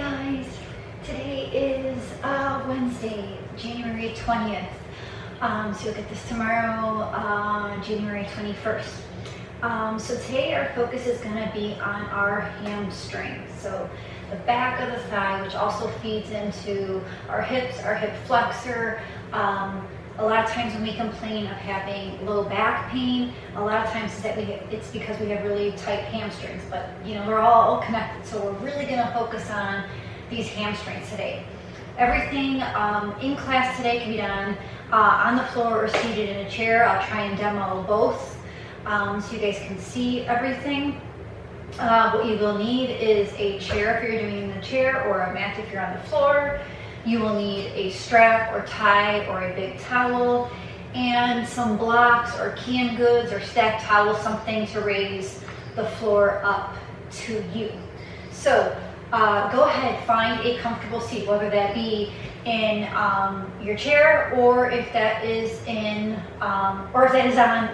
guys, today is Wednesday, January 20th. So you'll get this tomorrow, January 21st. So today our focus is going to be on our hamstrings. So the back of the thigh, which also feeds into our hips, our hip flexor. A lot of times when we complain of having low back pain, a lot of times it's because we have really tight hamstrings, but you know, we're all connected. So we're really gonna focus on these hamstrings today. Everything in class today can be done on the floor or seated in a chair. I'll try and demo both so you guys can see everything. What you will need is a chair if you're doing it in the chair, or a mat if you're on the floor. You will need a strap or tie or a big towel and some blocks or canned goods or stacked towels, something to raise the floor up to you. So go ahead, find a comfortable seat, whether that be in your chair or if that is on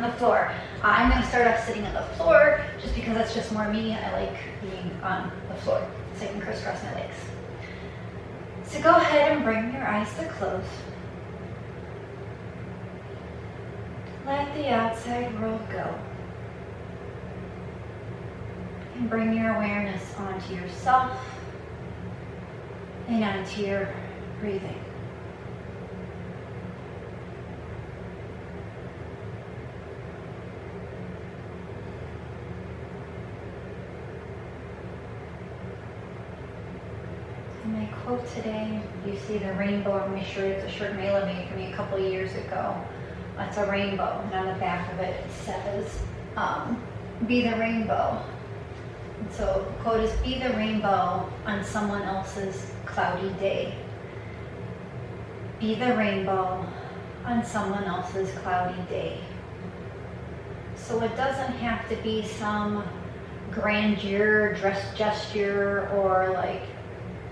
the floor. I'm going to start off sitting on the floor just because that's just more me. I like being on the floor so I can crisscross my legs. So go ahead and bring your eyes to close. Let the outside world go. And bring your awareness onto yourself and onto your breathing. My quote today, you see the rainbow on my shirt. It's a shirt Mayla made for me a couple of years ago. It's a rainbow, and on the back of it, it says, be the rainbow. And so the quote is, be the rainbow on someone else's cloudy day. Be the rainbow on someone else's cloudy day. So it doesn't have to be some grandeur, gesture, or like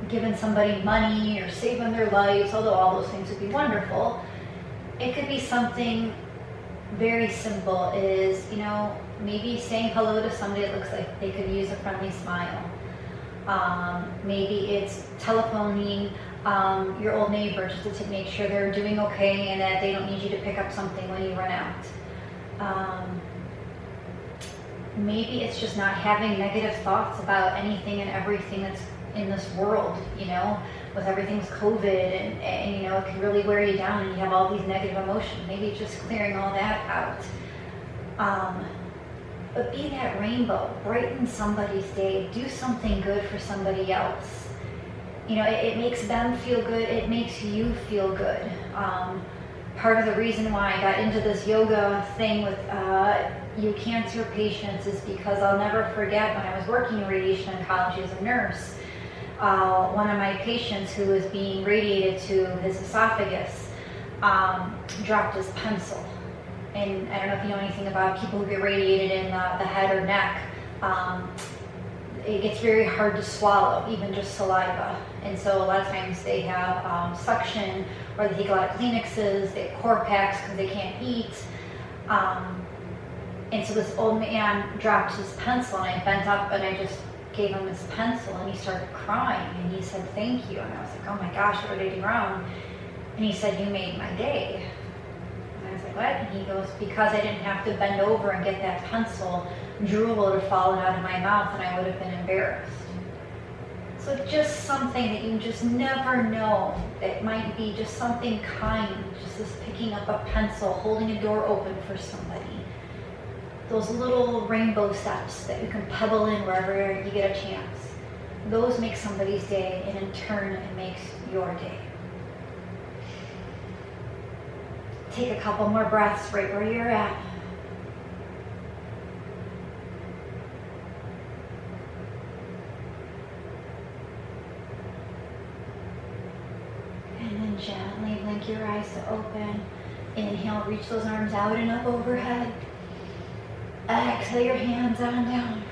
giving somebody money or saving their lives, although all those things would be wonderful. It could be something very simple, is, you know, maybe saying hello to somebody that looks like they could use a friendly smile. Maybe it's telephoning your old neighbor just to make sure they're doing okay and that they don't need you to pick up something when you run out. Maybe it's just not having negative thoughts about anything and everything that's in this world, you know, with everything's COVID and you know, it can really wear you down and you have all these negative emotions. Maybe it's just clearing all that out. But be that rainbow, brighten somebody's day, do something good for somebody else. You know, it makes them feel good, it makes you feel good. Part of the reason why I got into this yoga thing with you cancer patients is because I'll never forget when I was working in radiation oncology as a nurse. One of my patients who was being radiated to his esophagus dropped his pencil. And I don't know if you know anything about people who get radiated in the head or neck. It gets very hard to swallow, even just saliva. And so a lot of times they have suction, or they take a lot of Kleenexes, they have core packs because they can't eat. And so this old man dropped his pencil, and I bent up and I just gave him his pencil, and he started crying, and he said, thank you. And I was like, oh my gosh, what did I do wrong? And he said, you made my day. And I was like, what? And he goes, because I didn't have to bend over and get that pencil, drool would have fallen out of my mouth and I would have been embarrassed. So just something that you just never know, that might be just something kind, just this picking up a pencil, holding a door open for somebody. Those little rainbow steps that you can pebble in wherever you get a chance. Those make somebody's day, and in turn, it makes your day. Take a couple more breaths right where you're at. And then gently blink your eyes to open. Inhale, reach those arms out and up overhead. Exhale your hands on down.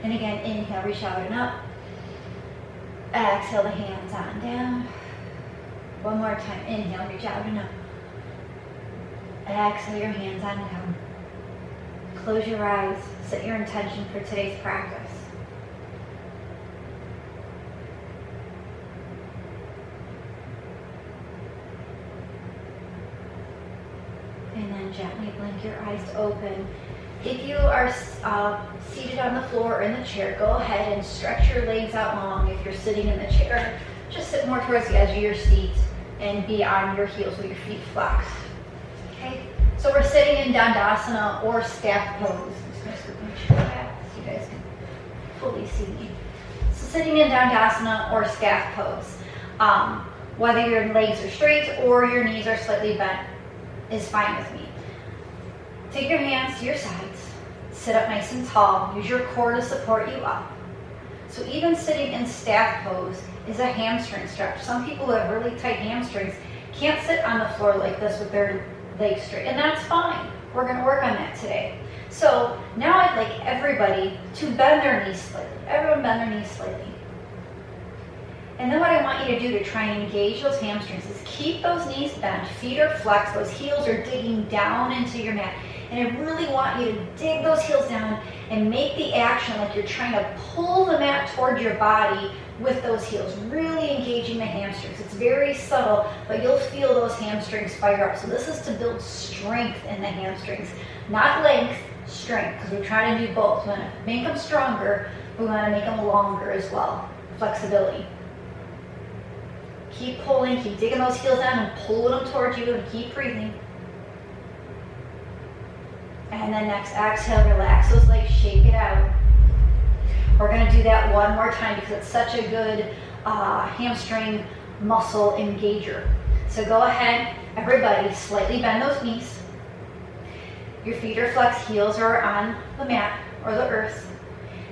And again, inhale, reach out and up. Exhale the hands on down. One more time, inhale, reach out and up. Exhale your hands on down. Close your eyes, set your intention for today's practice. blink your eyes open. If you are seated on the floor or in the chair, go ahead and stretch your legs out long. If you're sitting in the chair, just sit more towards the edge of your seat and be on your heels with your feet flexed. Okay, so we're sitting in Dandasana or staff pose. I'm just going to scoop my chair back so you guys can fully see me. So sitting in Dandasana or staff pose, whether your legs are straight or your knees are slightly bent is fine with me. Take your hands to your sides, sit up nice and tall, use your core to support you up. So even sitting in staff pose is a hamstring stretch. Some people who have really tight hamstrings can't sit on the floor like this with their legs straight, and that's fine. We're going to work on that today. So now I'd like everybody to bend their knees slightly. Everyone bend their knees slightly. And then what I want you to do to try and engage those hamstrings is keep those knees bent, feet are flexed, those heels are digging down into your mat. And I really want you to dig those heels down and make the action like you're trying to pull the mat toward your body with those heels, really engaging the hamstrings. It's very subtle, but you'll feel those hamstrings fire up. So this is to build strength in the hamstrings, not length, strength, because we're trying to do both. We want to make them stronger, we want to make them longer as well, flexibility. Keep pulling, keep digging those heels down and pulling them towards you and keep breathing. And then next, exhale, relax those legs, shake it out. We're going to do that one more time because it's such a good hamstring muscle engager. So go ahead, everybody, slightly bend those knees. Your feet are flexed, heels are on the mat or the earth.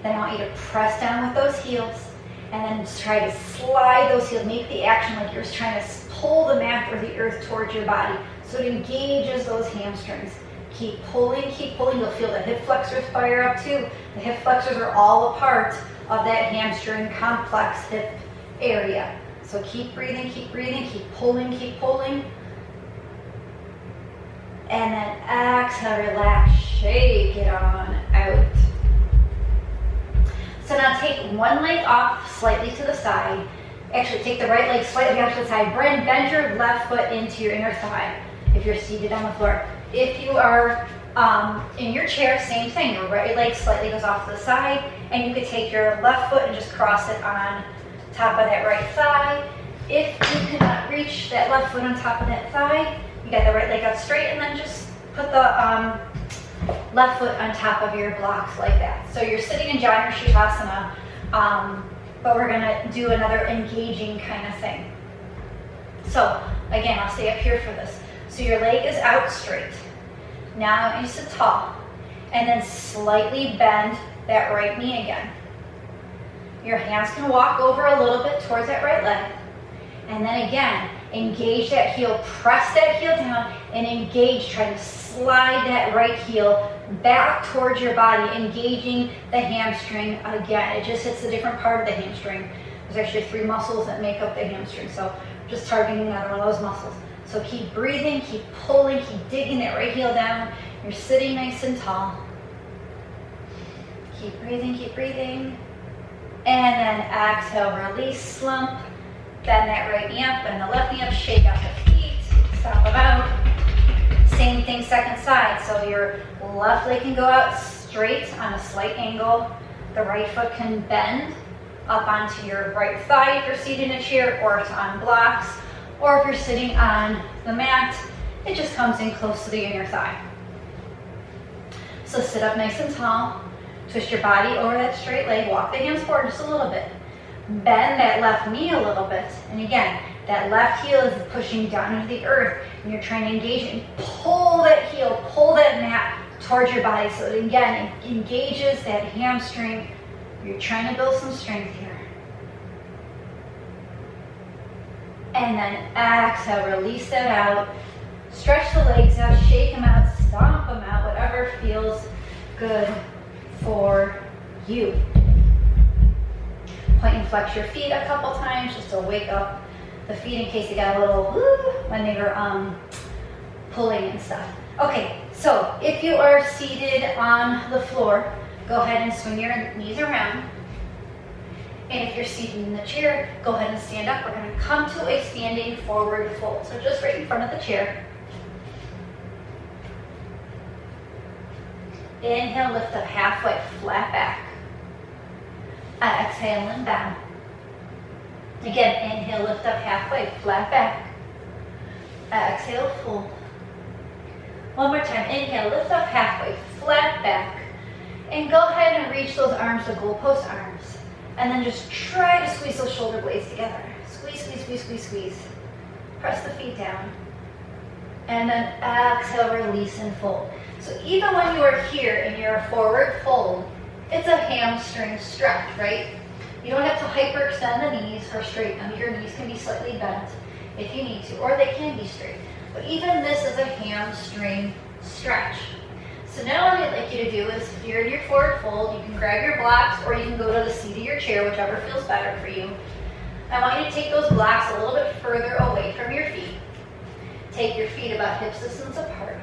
Then I want you to press down with those heels and then just try to slide those heels. Make the action like you're trying to pull the mat or the earth towards your body. So it engages those hamstrings. Keep pulling, you'll feel the hip flexors fire up too. The hip flexors are all a part of that hamstring complex hip area. So keep breathing, keep pulling. And then exhale, relax, shake it on out. So now take one leg off slightly to the side. Actually, take the right leg slightly off to the side. Bend your left foot into your inner thigh if you're seated on the floor. If you are in your chair, same thing. Your right leg slightly goes off to the side, and you could take your left foot and just cross it on top of that right thigh. If you cannot reach that left foot on top of that thigh, you got the right leg out straight, and then just put the left foot on top of your blocks like that. So you're sitting in Janu Shirsasana, but we're going to do another engaging kind of thing. So again, I'll stay up here for this. So your leg is out straight. Now you sit tall, and then slightly bend that right knee again. Your hands can walk over a little bit towards that right leg, and then again, engage that heel, press that heel down, and engage, try to slide that right heel back towards your body, engaging the hamstring again. It just hits a different part of the hamstring. There's actually 3 muscles that make up the hamstring, so just targeting another one of those muscles. So keep breathing, keep pulling, keep digging that right heel down. You're sitting nice and tall. Keep breathing. And then exhale, release, slump. Bend that right knee up and the left knee up, shake out the feet, stop them out. Same thing, second side. So your left leg can go out straight on a slight angle. The right foot can bend up onto your right thigh if you're seated in a chair, or it's on blocks. Or if you're sitting on the mat, it just comes in close to the inner thigh. So sit up nice and tall, twist your body over that straight leg, walk the hands forward just a little bit. Bend that left knee a little bit. And again, that left heel is pushing down into the earth, and you're trying to engage it and pull that heel, pull that mat towards your body. So it, again, it engages that hamstring. You're trying to build some strength here. And then exhale, release that out. Stretch the legs out, shake them out, stomp them out, whatever feels good for you. Point and flex your feet a couple times just to wake up the feet in case they got a little woo when they were pulling and stuff. Okay, so if you are seated on the floor, go ahead and swing your knees around. And if you're seated in the chair, go ahead and stand up. We're going to come to a standing forward fold. So just right in front of the chair. Inhale, lift up halfway, flat back. Exhale and down. Again, inhale, lift up halfway, flat back. Exhale, fold. One more time, inhale, lift up halfway, flat back. And go ahead and reach those arms to goalpost arms. And then just try to squeeze those shoulder blades together. Squeeze, squeeze, squeeze, squeeze, squeeze. Press the feet down. And then exhale, release and fold. So even when you are here in your forward fold, it's a hamstring stretch, right? You don't have to hyperextend the knees or straighten them. Your knees can be slightly bent if you need to, or they can be straight. But even this is a hamstring stretch. So now what I'd like you to do is, if you're in your forward fold, you can grab your blocks or you can go to the seat of your chair, whichever feels better for you. I want you to take those blocks a little bit further away from your feet. Take your feet about hip distance apart.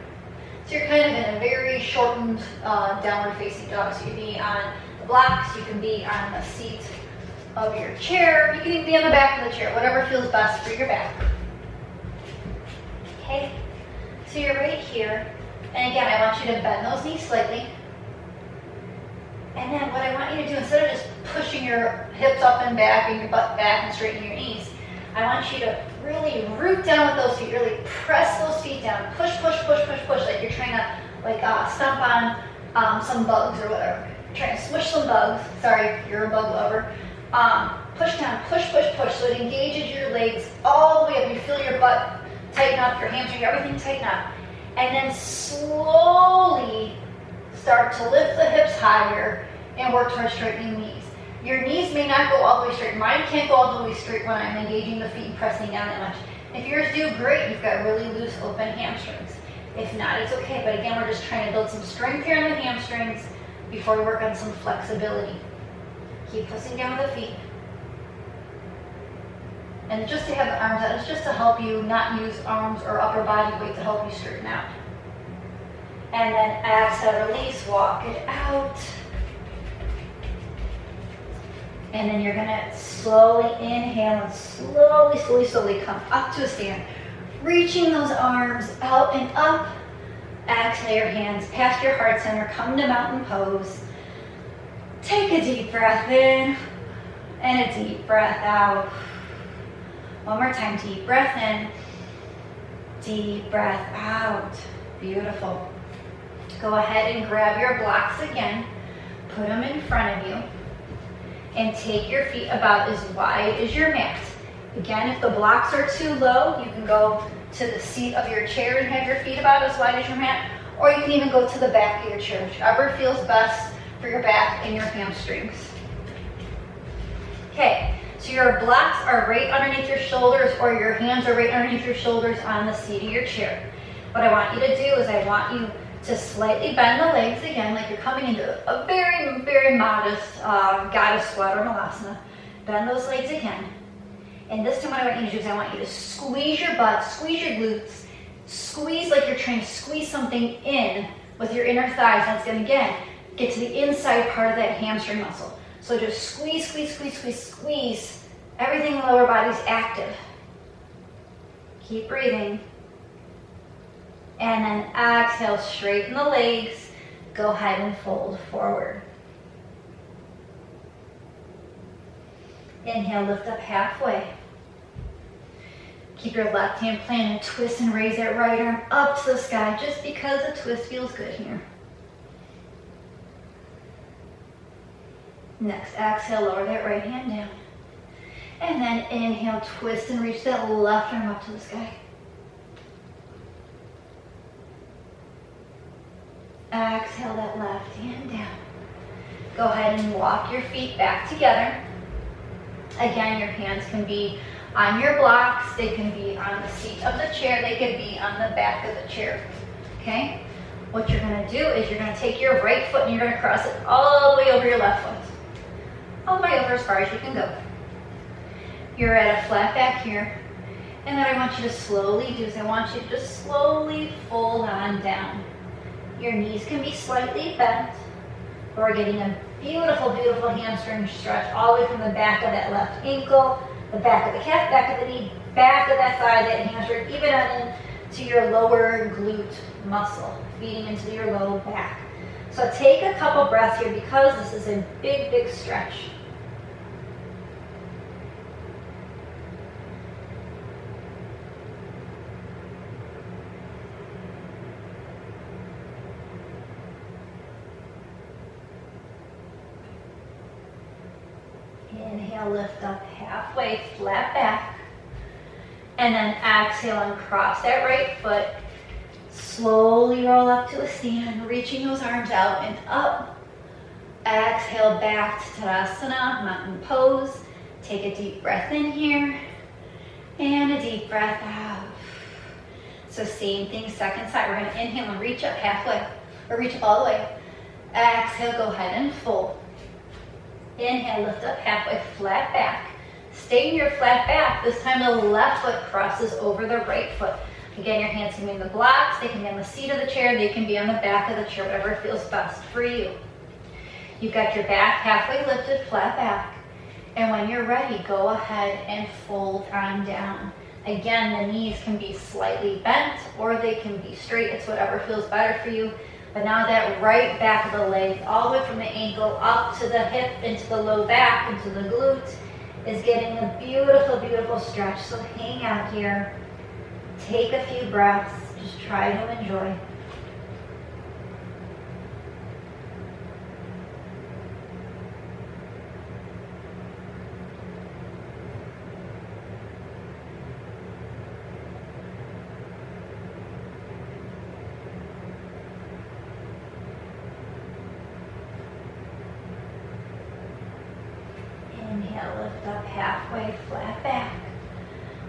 So you're kind of in a very shortened downward facing dog. So you can be on the blocks, you can be on the seat of your chair, you can even be on the back of the chair, whatever feels best for your back. Okay, so you're right here. And again, I want you to bend those knees slightly. And then what I want you to do, instead of just pushing your hips up and back and your butt back and straightening your knees, I want you to really root down with those feet, really press those feet down. Push, push, push, push, push, like you're trying to stomp on some bugs or whatever. Trying to smush some bugs. Sorry, you're a bug lover. Push down, push, push, push, so it engages your legs all the way up. You feel your butt tighten up, your hamstring, everything tighten up. And then slowly start to lift the hips higher and work towards straightening knees. Your knees may not go all the way straight. Mine can't go all the way straight when I'm engaging the feet and pressing down that much. If yours do, great, you've got really loose, open hamstrings. If not, it's okay. But again, we're just trying to build some strength here in the hamstrings before we work on some flexibility. Keep pressing down with the feet. And just to have the arms out, it's just to help you not use arms or upper body weight to help you straighten out. And then exhale, release, walk it out. And then you're gonna slowly inhale and slowly, slowly, slowly come up to a stand. Reaching those arms out and up. Exhale your hands past your heart center, come to mountain pose. Take a deep breath in and a deep breath out. One more time, deep breath in, deep breath out. Beautiful. Go ahead and grab your blocks again, put them in front of you, and take your feet about as wide as your mat. Again, if the blocks are too low, you can go to the seat of your chair and have your feet about as wide as your mat, or you can even go to the back of your chair, whichever feels best for your back and your hamstrings. Okay. So your blocks are right underneath your shoulders, or your hands are right underneath your shoulders on the seat of your chair. What I want you to do is I want you to slightly bend the legs again, like you're coming into a very, very modest goddess squat or malasana. Bend those legs again. And this time what I want you to do is I want you to squeeze your butt, squeeze your glutes, squeeze like you're trying to squeeze something in with your inner thighs. And it's going to, again, get to the inside part of that hamstring muscle. So just squeeze, squeeze, squeeze, squeeze, squeeze. Everything in the lower body's active. Keep breathing. And then exhale, straighten the legs. Go ahead and fold forward. Inhale, lift up halfway. Keep your left hand planted, twist and raise that right arm up to the sky, just because the twist feels good here. Next, exhale, lower that right hand down. And then inhale, twist and reach that left arm up to the sky. Exhale that left hand down. Go ahead and walk your feet back together. Again, your hands can be on your blocks, they can be on the seat of the chair, they can be on the back of the chair. Okay? What you're going to do is you're going to take your right foot and you're going to cross it all the way over your left foot. All the way over as far as you can go. You're at a flat back here. And what I want you to slowly do is I want you to just slowly fold on down. Your knees can be slightly bent. We're getting a beautiful, beautiful hamstring stretch all the way from the back of that left ankle, the back of the calf, back of the knee, back of that thigh, that hamstring, even on into your lower glute muscle, feeding into your low back. So take a couple breaths here because this is a big, big stretch. Inhale, lift up halfway, flat back. And then exhale and cross that right foot. Slowly roll up to a stand, reaching those arms out and up. Exhale back to Tadasana, mountain pose. Take a deep breath in here and a deep breath out. So same thing, second side. We're gonna inhale and reach up halfway, or reach up all the way. Exhale, go ahead and fold. Inhale, lift up halfway, flat back. Stay in your flat back. This time the left foot crosses over the right foot. Again, your hands can be in the blocks, they can be on the seat of the chair, they can be on the back of the chair, whatever feels best for you. You've got your back halfway lifted, flat back. And when you're ready, go ahead and fold on down. Again, the knees can be slightly bent or they can be straight. It's whatever feels better for you. But now that right back of the leg, all the way from the ankle up to the hip, into the low back, into the glute, is getting a beautiful, beautiful stretch. So hang out here. Take a few breaths. Just try to enjoy. Inhale, lift up halfway, flat back.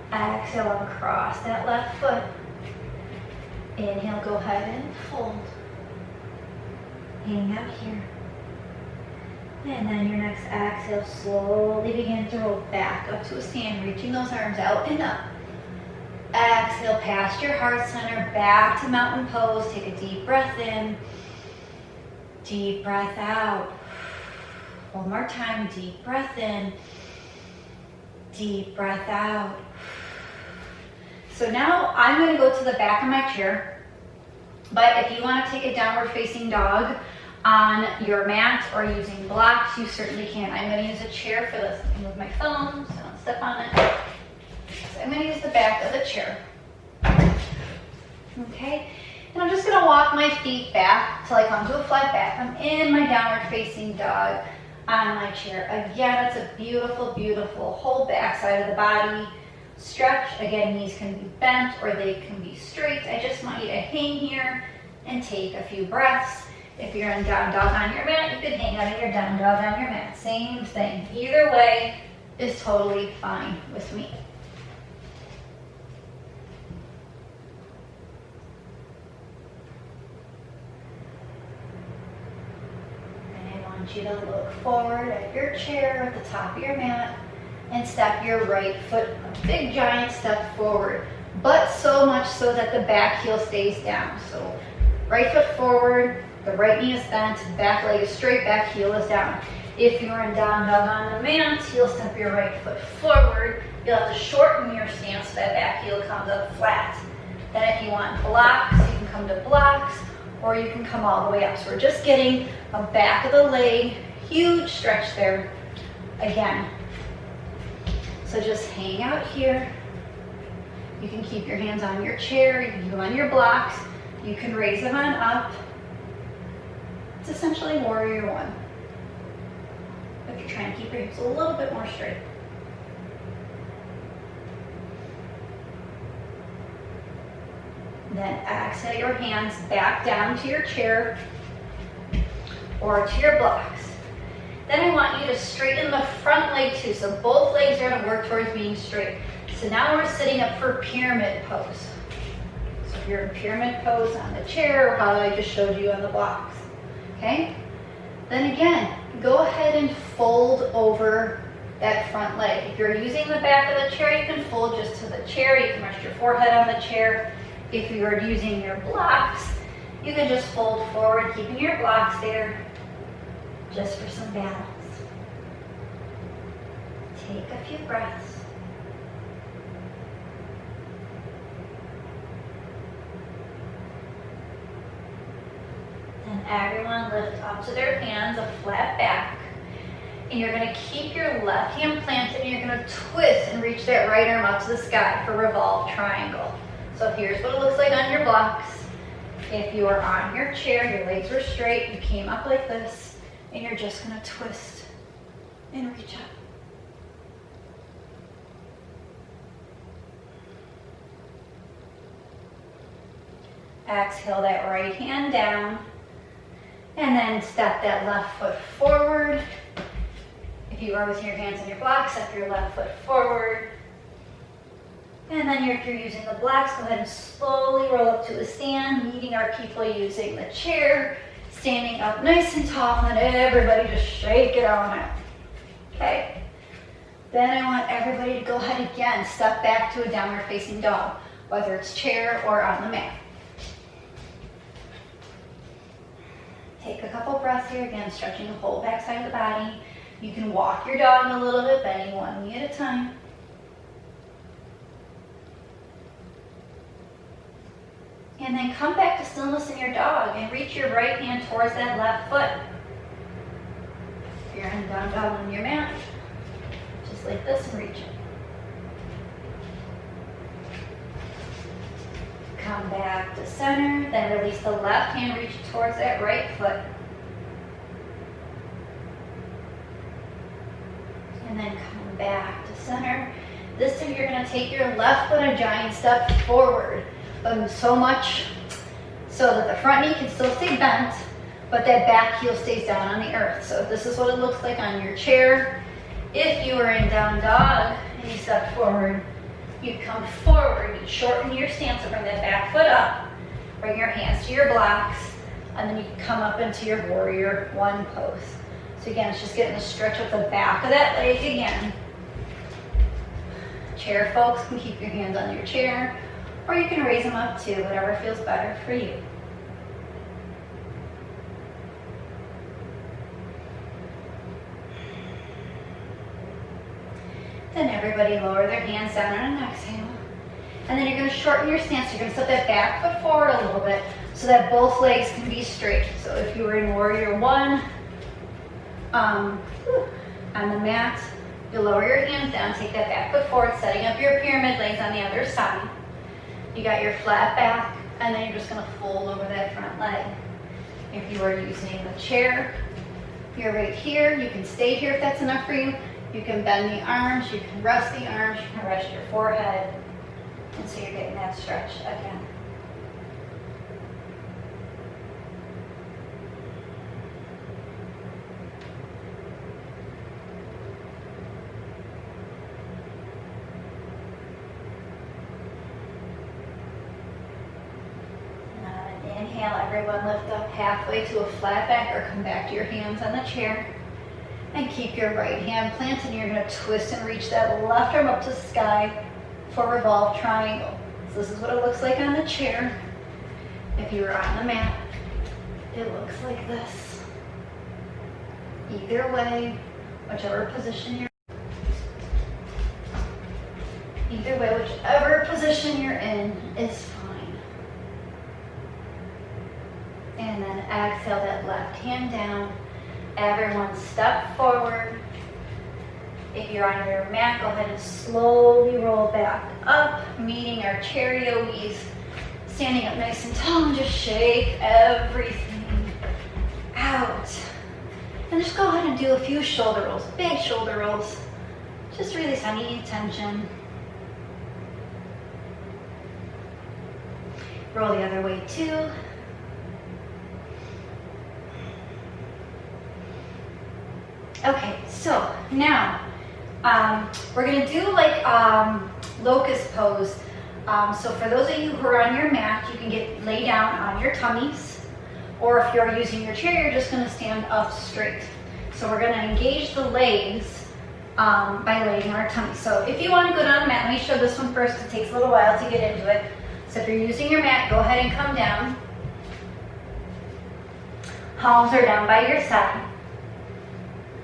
Exhale and cross that left foot. Inhale, go ahead and fold. Hang out here. And then your next exhale, slowly begin to roll back up to a stand, reaching those arms out and up. Exhale past your heart center, back to mountain pose. Take a deep breath in, deep breath out. One more time, deep breath in, deep breath out. So now I'm going to go to the back of my chair, but if you want to take a downward facing dog on your mat or using blocks, you certainly can. I'm going to use a chair for this. I can move my phone so I don't step on it. So I'm going to use the back of the chair. Okay, and I'm just going to walk my feet back till I come to a flat back. I'm in my downward facing dog on my chair. Again, it's a beautiful, beautiful whole back side of the body. Stretch. Again, knees can be bent or they can be straight. I just want you to hang here and take a few breaths. If you're in down dog on your mat, you can hang out in your down dog on your mat. Same thing. Either way is totally fine with me. And I want you to look forward at your chair at the top of your mat and step your right foot, a big giant step forward, but so much so that the back heel stays down. So right foot forward, the right knee is bent, back leg is straight, back heel is down. If you're in down dog on the mat, you'll step your right foot forward. You'll have to shorten your stance so that back heel comes up flat. Then if you want blocks, you can come to blocks or you can come all the way up. So we're just getting a back of the leg, huge stretch there. Again, so just hang out here. You can keep your hands on your chair, you can go on your blocks, you can raise them on up. It's essentially warrior one. But you're trying to keep your hips a little bit more straight. Then exhale your hands back down to your chair or to your blocks. Then I want you to straighten the front leg too. So both legs are going to work towards being straight. So now we're sitting up for pyramid pose. So if you're in pyramid pose on the chair or how I just showed you on the blocks. Okay? Then again, go ahead and fold over that front leg. If you're using the back of the chair, you can fold just to the chair. You can rest your forehead on the chair. If you're using your blocks, you can just fold forward, keeping your blocks there. Just for some balance. Take a few breaths. And everyone lift up to their hands, a flat back. And you're gonna keep your left hand planted and you're gonna twist and reach that right arm up to the sky for revolve triangle. So here's what it looks like on your blocks. If you are on your chair, your legs were straight, you came up like this, and you're just gonna twist and reach up. Exhale that right hand down, and then step that left foot forward. If you are with your hands on your blocks, step your left foot forward. And then if you're using the blocks, go ahead and slowly roll up to a stand, meeting our people using the chair, standing up nice and tall, and then everybody just shake it on out. Okay? Then I want everybody to go ahead again, step back to a downward facing dog, whether it's chair or on the mat. Take a couple breaths here, again, stretching the whole back side of the body. You can walk your dog a little bit, bending one knee at a time. And then come back to stillness in your dog and reach your right hand towards that left foot. If you're in down dog on your mat, just like this and reach it. Come back to center, then release the left hand, reach towards that right foot. And then come back to center. This time you're going to take your left foot a giant step forward. So much so that the front knee can still stay bent, but that back heel stays down on the earth. So this is what it looks like on your chair. If you are in down dog and you step forward, you come forward, you shorten your stance, so bring that back foot up, bring your hands to your blocks, and then you come up into your warrior one pose. So again, it's just getting a stretch of the back of that leg again. Chair folks can keep your hands on your chair, or you can raise them up too, whatever feels better for you. Then everybody lower their hands down on an exhale. And then you're going to shorten your stance. You're going to set that back foot forward a little bit so that both legs can be straight. So if you were in warrior one on the mat, you lower your hands down, take that back foot forward, setting up your pyramid legs on the other side. You got your flat back, and then you're just going to fold over that front leg. If you are using the chair, you're right here. You can stay here if that's enough for you. You can bend the arms, you can rest the arms, you can rest your forehead. And so you're getting that stretch again. Inhale, everyone lift up halfway to a flat back or come back to your hands on the chair. And keep your right hand planted. You're going to twist and reach that left arm up to the sky for revolve triangle. So this is what it looks like on the chair. If you were on the mat, it looks like this. Either way, whichever position you're in. Either way, whichever position you're in is fine. And then exhale that left hand down. Everyone step forward. If you're on your mat, go ahead and slowly roll back up, meeting our chair yogis. Standing up nice and tall and just shake everything out. And just go ahead and do a few shoulder rolls, big shoulder rolls. Just release any tension. Roll the other way too. Okay, so now we're going to do like locust pose. So for those of you who are on your mat, you can lay down on your tummies, or if you're using your chair, you're just going to stand up straight. So we're going to engage the legs by laying on our tummies. So if you want to go down the mat, let me show this one first. It takes a little while to get into it. So if you're using your mat, go ahead and come down. Palms are down by your side.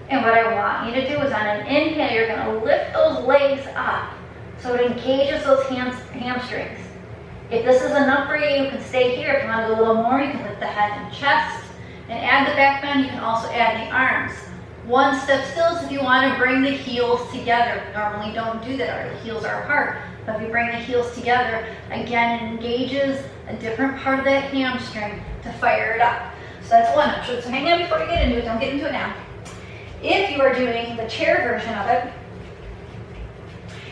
And what I want you to do is on an inhale, you're going to lift those legs up so it engages those hamstrings. If this is enough for you, you can stay here. If you want to do a little more, you can lift the head and chest. And add the back bend, you can also add the arms. One step still is if you want to bring the heels together. Normally don't do that, our heels are apart. But if you bring the heels together, again, it engages a different part of that hamstring to fire it up. So that's one option. So hang on before we get into it, don't get into it now. If you are doing the chair version of it,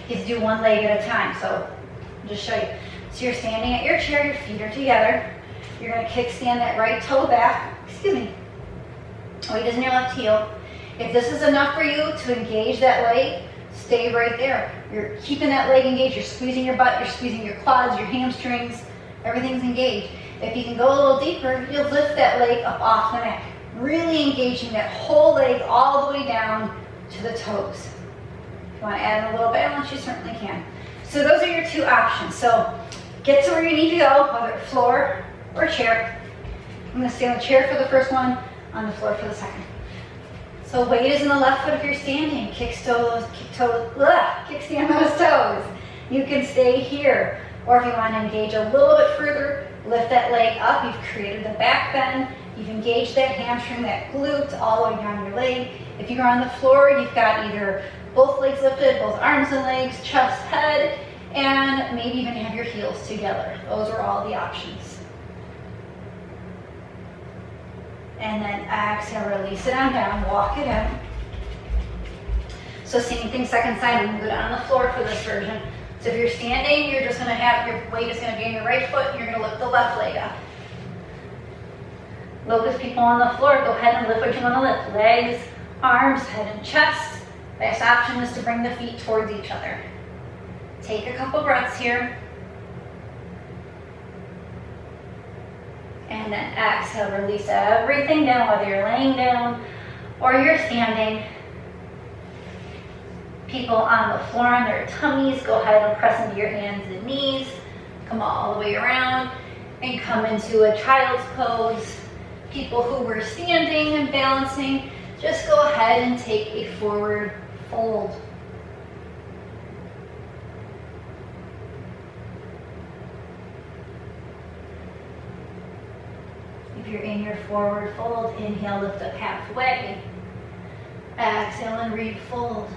you have to do one leg at a time. So I'll just show you. So you're standing at your chair, your feet are together. You're going to kickstand that right toe back. Excuse me. Weight is in your left heel. If this is enough for you to engage that leg, stay right there. You're keeping that leg engaged. You're squeezing your butt, you're squeezing your quads, your hamstrings. Everything's engaged. If you can go a little deeper, you'll lift that leg up off the mat. Really engaging that whole leg all the way down to the toes. If you want to add a little balance, you certainly can. So those are your two options. So get to where you need to go, whether floor or chair. I'm going to stay on the chair for the first one, on the floor for the second. So weight is in the left foot if you're standing. Kickstand those toes. You can stay here. Or if you want to engage a little bit further, lift that leg up. You've created the back bend. You've engaged that hamstring, that glute, all the way down your leg. If you're on the floor, you've got either both legs lifted, both arms and legs, chest, head, and maybe even have your heels together. Those are all the options. And then exhale, release it on down, walk it in. So same thing, second side, I'm gonna go down on the floor for this version. So if you're standing, you're just gonna have, your weight is gonna be on your right foot, and you're gonna lift the left leg up. Locust people on the floor, go ahead and lift what you wanna lift. Legs, arms, head and chest. Best option is to bring the feet towards each other. Take a couple breaths here. And then exhale, release everything down, whether you're laying down or you're standing. People on the floor on their tummies, go ahead and press into your hands and knees. Come all the way around and come into a child's pose. People who were standing and balancing, just go ahead and take a forward fold. If you're in your forward fold, inhale, lift up halfway. Exhale and refold.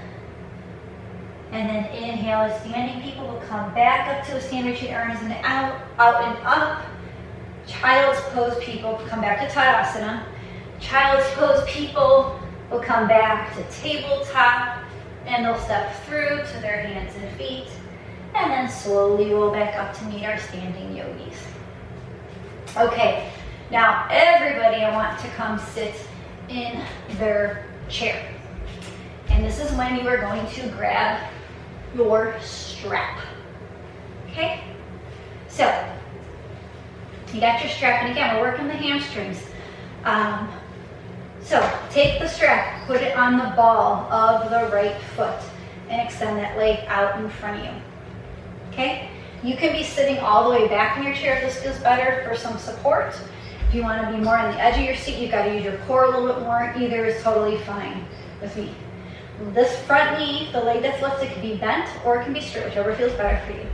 And then inhale, as standing people will come back up to a standing retreat, arms and out, out and up. Child's pose people come back to Tadasana. Child's pose people will come back to tabletop, and they'll step through to their hands and feet, and then slowly roll back up to meet our standing yogis. Okay. Now, everybody, I want to come sit in their chair. And this is when you are going to grab your strap. Okay? So, you got your strap, and again, we're working the hamstrings. So, take the strap, put it on the ball of the right foot, and extend that leg out in front of you. Okay? You can be sitting all the way back in your chair if this feels better for some support. If you want to be more on the edge of your seat, you've got to use your core a little bit more. Either is totally fine with me. This front knee, the leg that's lifted, can be bent or it can be straight, whichever feels better for you.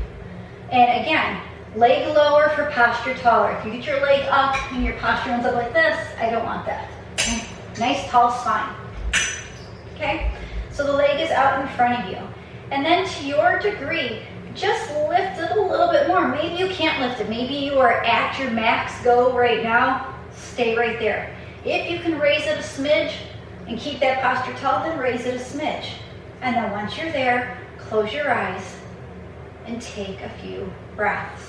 And again, leg lower for posture taller. If you get your leg up and your posture ends up like this, I don't want that. Okay? Nice tall spine. Okay? So the leg is out in front of you. And then to your degree, just lift it a little bit more. Maybe you can't lift it. Maybe you are at your max go right now. Stay right there. If you can raise it a smidge and keep that posture tall, then raise it a smidge. And then once you're there, close your eyes and take a few breaths.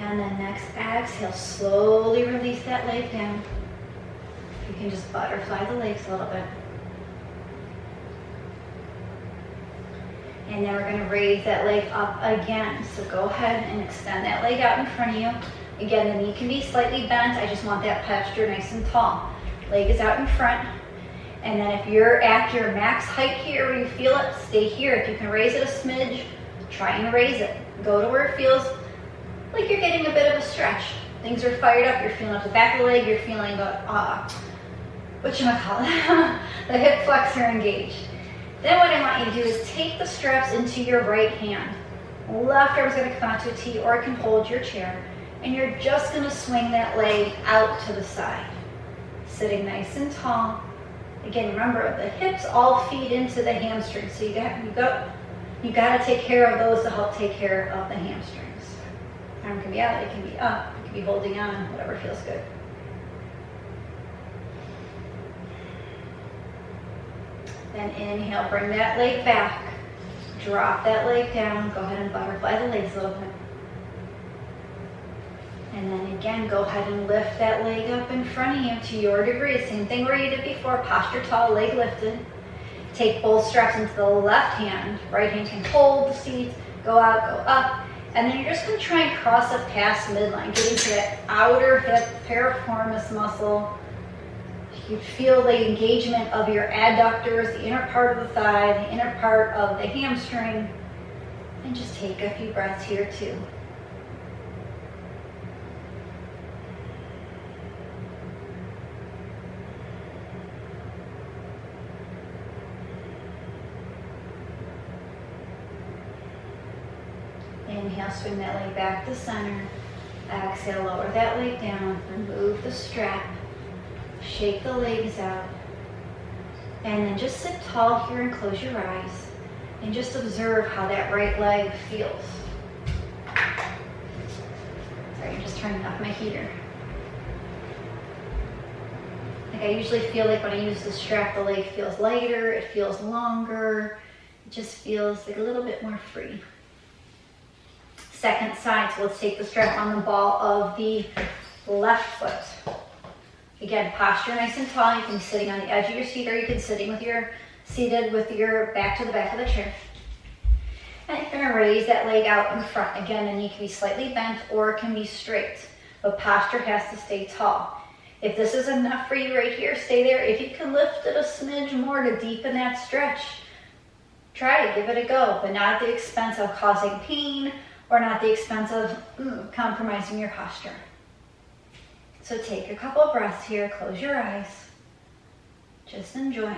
And then next exhale, slowly release that leg down. You can just butterfly the legs a little bit. And then we're going to raise that leg up again. So go ahead and extend that leg out in front of you. Again, the knee can be slightly bent. I just want that posture nice and tall. Leg is out in front. And then if you're at your max height here where you feel it, stay here. If you can raise it a smidge, try and raise it. Go to where it feels like you're getting a bit of a stretch. Things are fired up. You're feeling up the back of the leg. You're feeling whatchamacallit, the hip flexor engaged. Then what I want you to do is take the straps into your right hand. Left arm is going to come out to a T, or it can hold your chair. And you're just going to swing that leg out to the side. Sitting nice and tall. Again, remember, the hips all feed into the hamstrings. So you got to take care of those to help take care of the hamstrings. Arm can be out, it can be up, it can be holding on, whatever feels good. Then inhale, bring that leg back. Drop that leg down. Go ahead and butterfly the legs a little bit. And then again, go ahead and lift that leg up in front of you to your degree. Same thing where you did before. Posture tall, leg lifted. Take both straps into the left hand. Right hand can hold the seat. Go out, go up. And then you're just going to try and cross up past midline, getting to that outer hip piriformis muscle. You feel the engagement of your adductors, the inner part of the thigh, the inner part of the hamstring. And just take a few breaths here too. Inhale, swing that leg back to center. Exhale, lower that leg down. Remove the strap. Shake the legs out. And then just sit tall here and close your eyes. And just observe how that right leg feels. Sorry, I'm just turning off my heater. Like I usually feel like when I use the strap, the leg feels lighter, it feels longer. It just feels like a little bit more free. Second side, so let's take the strap on the ball of the left foot. Again, posture nice and tall. You can be sitting on the edge of your seat, or you can be seated with your back to the back of the chair. And you're going to raise that leg out in front. Again, the knee can be slightly bent or it can be straight, but posture has to stay tall. If this is enough for you right here, stay there. If you can lift it a smidge more to deepen that stretch, try it, give it a go, but not at the expense of causing pain or not at the expense of compromising your posture. So take a couple of breaths here, close your eyes, just enjoy.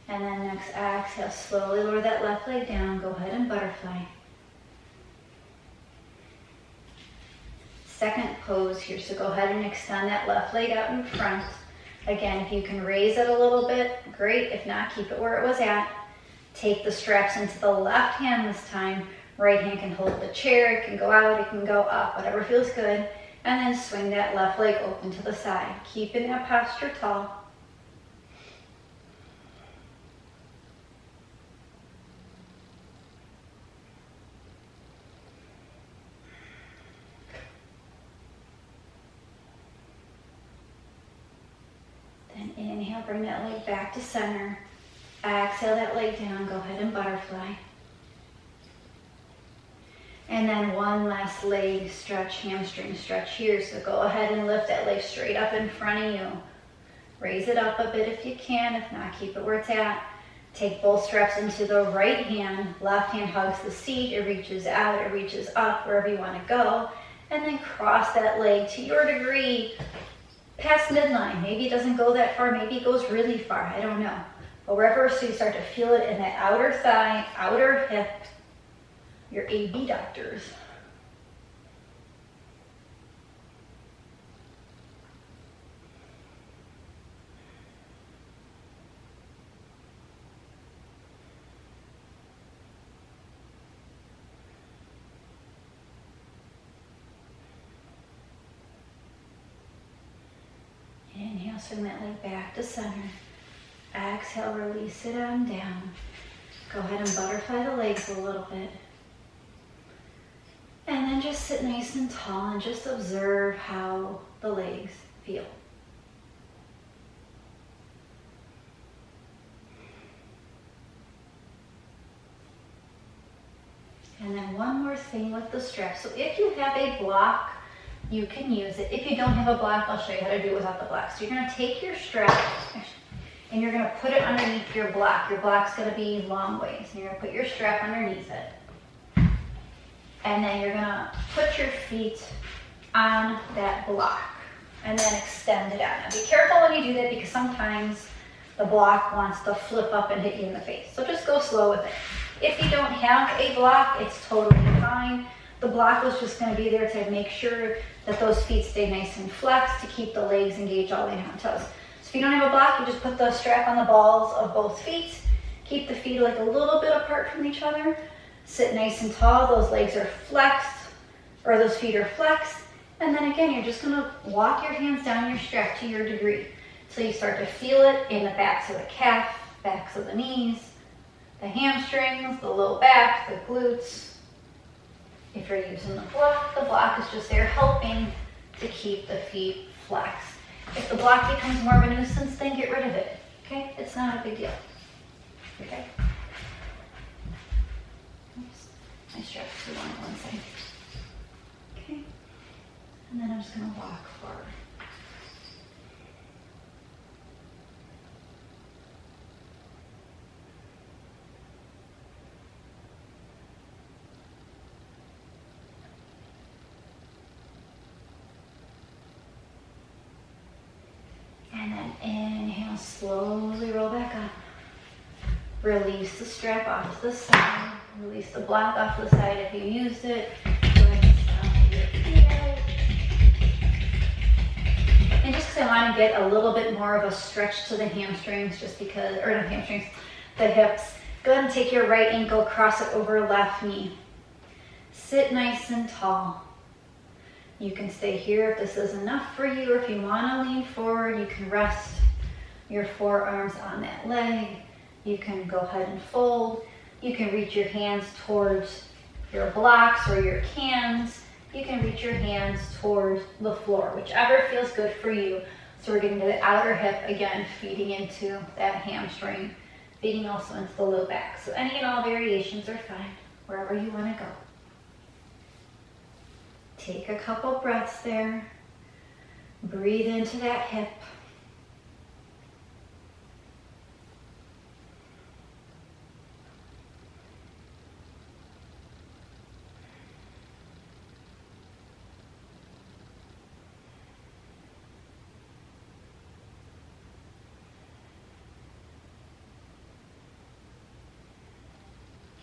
And then next exhale, slowly lower that left leg down, go ahead and butterfly. Second pose here, so go ahead and extend that left leg out in front. Again, if you can raise it a little bit, great. If not, keep it where it was at. Take the straps into the left hand this time. Right hand can hold the chair, it can go out, it can go up, whatever feels good. And then swing that left leg open to the side, keeping that posture tall. Inhale, bring that leg back to center. Exhale that leg down, go ahead and butterfly. And then one last leg stretch, hamstring stretch here. So go ahead and lift that leg straight up in front of you. Raise it up a bit if you can, if not, keep it where it's at. Take both straps into the right hand. Left hand hugs the seat, it reaches out, it reaches up, wherever you want to go. And then cross that leg to your degree. Past midline, maybe it doesn't go that far, maybe it goes really far, I don't know. But wherever, so you start to feel it in that outer thigh, outer hip, your abductors. Inhale, swing that leg back to center. Exhale, release it on down. Go ahead and butterfly the legs a little bit. And then just sit nice and tall and just observe how the legs feel. And then one more thing with the strap. So if you have a block, you can use it. If you don't have a block, I'll show you how to do it without the block. So you're going to take your strap and you're gonna put it underneath your block. Your block's gonna be long ways, and you're gonna put your strap underneath it. And then you're gonna put your feet on that block and then extend it out. Now be careful when you do that because sometimes the block wants to flip up and hit you in the face. So just go slow with it. If you don't have a block, it's totally fine. The block was just gonna be there to make sure that those feet stay nice and flexed to keep the legs engaged all the way down toes. So if you don't have a block, you just put the strap on the balls of both feet. Keep the feet like a little bit apart from each other. Sit nice and tall, those legs are flexed, or those feet are flexed. And then again, you're just gonna walk your hands down your strap to your degree. So you start to feel it in the backs of the calf, backs of the knees, the hamstrings, the low back, the glutes. If you're using the block is just there helping to keep the feet flexed. If the block becomes more of a nuisance, then get rid of it, okay? It's not a big deal, okay? Oops. My strap's too long on one side. Okay, and then I'm just gonna walk forward. And then inhale, slowly roll back up. Release the strap off to the side. Release the block off to the side if you used it. Go ahead and stomp your feet out. And just because I want to get a little bit more of a stretch to the hamstrings, just because, or not hamstrings, the hips, go ahead and take your right ankle, cross it over left knee. Sit nice and tall. You can stay here if this is enough for you, or if you want to lean forward, you can rest your forearms on that leg. You can go ahead and fold. You can reach your hands towards your blocks or your cans. You can reach your hands towards the floor, whichever feels good for you. So we're getting to the outer hip, again, feeding into that hamstring, feeding also into the low back. So any and all variations are fine, wherever you want to go. Take a couple breaths there. Breathe into that hip.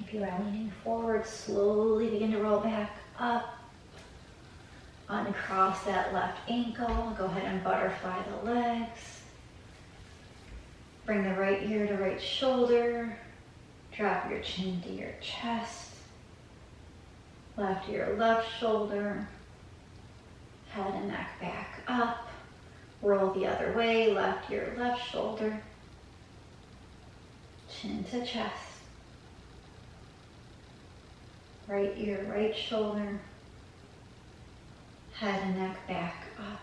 If you are leaning forward, slowly begin to roll back up. Uncross that left ankle. Go ahead and butterfly the legs. Bring the right ear to right shoulder. Drop your chin to your chest. Left ear, left shoulder. Head and neck back up. Roll the other way. Left ear, left shoulder. Chin to chest. Right ear, right shoulder. Head and neck back up.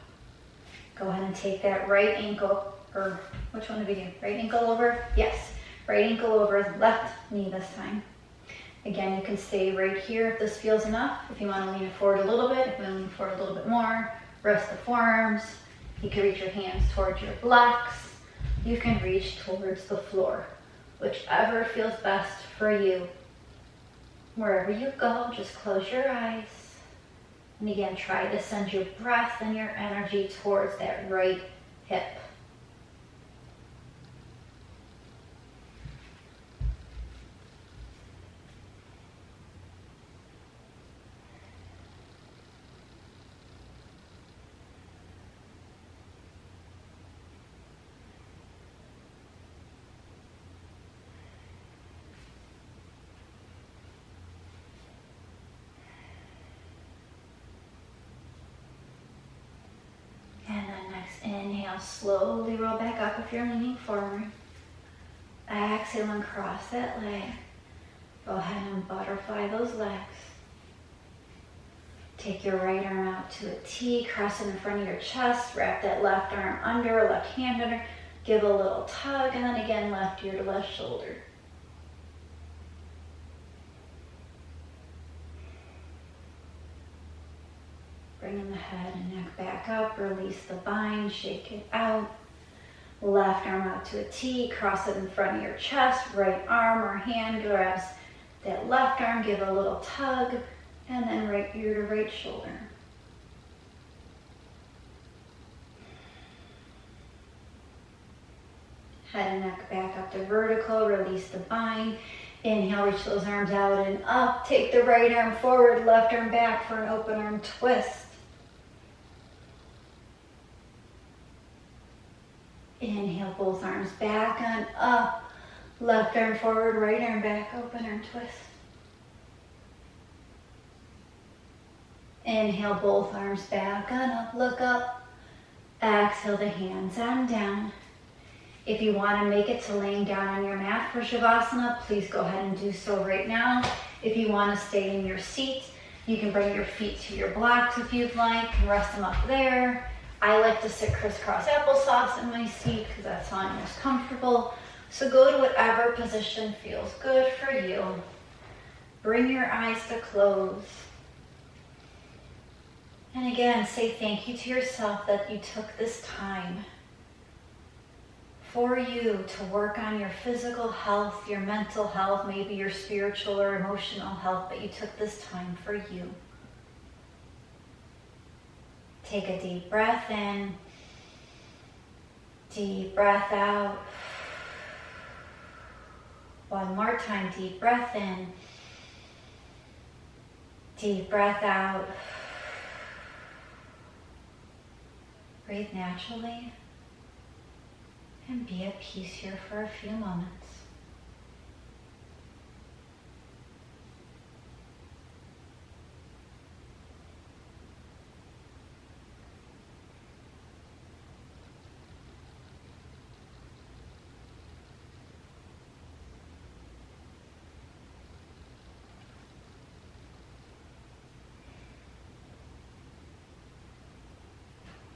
Go ahead and take that right ankle, or which one did we do? Right ankle over? Yes. Right ankle over, left knee this time. Again, you can stay right here if this feels enough. If you want to lean it forward a little bit, if you want to lean forward a little bit more, rest the forearms. You can reach your hands towards your blocks. You can reach towards the floor. Whichever feels best for you. Wherever you go, just close your eyes. And again, try to send your breath and your energy towards that right hip. And then next inhale, slowly roll back up if you're leaning forward. Exhale and cross that leg. Go ahead and butterfly those legs. Take your right arm out to a T, cross it in front of your chest, wrap that left arm under, left hand under, give a little tug, and then again, left ear to left shoulder. Bringing the head and neck back up, release the bind, shake it out. Left arm out to a T, cross it in front of your chest, right arm or hand grabs that left arm, give a little tug, and then right ear to right shoulder. Head and neck back up to vertical, release the bind. Inhale, reach those arms out and up. Take the right arm forward, left arm back for an open arm twist. Inhale, both arms back and up. Left arm forward, right arm back, open arm twist. Inhale, both arms back and up, look up. Exhale the hands on down. If you want to make it to laying down on your mat for Shavasana, please go ahead and do so right now. If you want to stay in your seat, you can bring your feet to your blocks if you'd like and rest them up there. I like to sit crisscross applesauce in my seat because that's how I'm most comfortable. So go to whatever position feels good for you. Bring your eyes to close. And again, say thank you to yourself that you took this time for you to work on your physical health, your mental health, maybe your spiritual or emotional health, but you took this time for you. Take a deep breath in, deep breath out. One more time, deep breath in, deep breath out. Breathe naturally. And be at peace here for a few moments.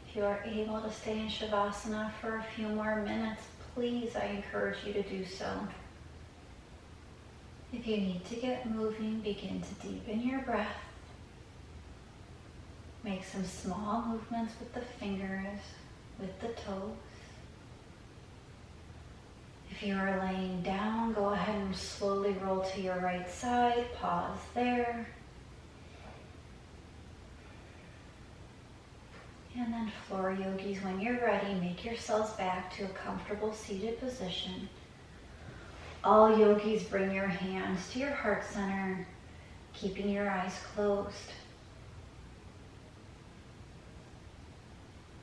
If you are able to stay in Shavasana for a few more minutes, please, I encourage you to do so. If you need to get moving, begin to deepen your breath. Make some small movements with the fingers, with the toes. If you are laying down, go ahead and slowly roll to your right side. Pause there. And then floor yogis, when you're ready, make yourselves back to a comfortable seated position. All yogis, bring your hands to your heart center, keeping your eyes closed.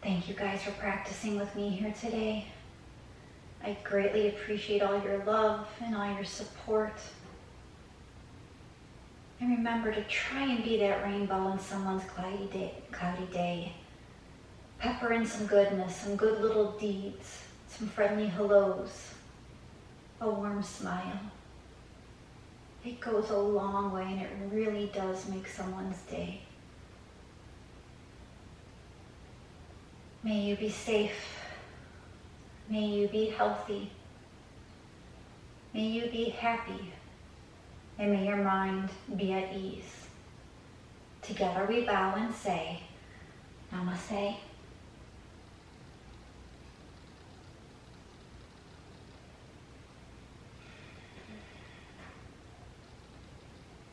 Thank you guys for practicing with me here today. I greatly appreciate all your love and all your support. And remember to try and be that rainbow in someone's cloudy day. Pepper in some goodness, some good little deeds, some friendly hellos, a warm smile. It goes a long way and it really does make someone's day. May you be safe. May you be healthy. May you be happy. And may your mind be at ease. Together we bow and say, Namaste.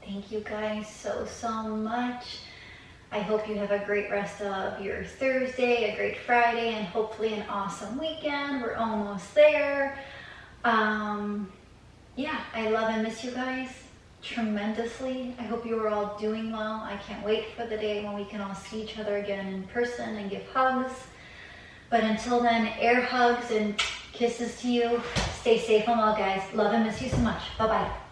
Thank you guys so much. I hope you have a great rest of your Thursday, a great Friday, and hopefully an awesome weekend. We're almost there. Yeah, I love and miss you guys tremendously. I hope you are all doing well. I can't wait for the day when we can all see each other again in person and give hugs. But until then, air hugs and kisses to you. Stay safe and well, guys. Love and miss you so much. Bye-bye.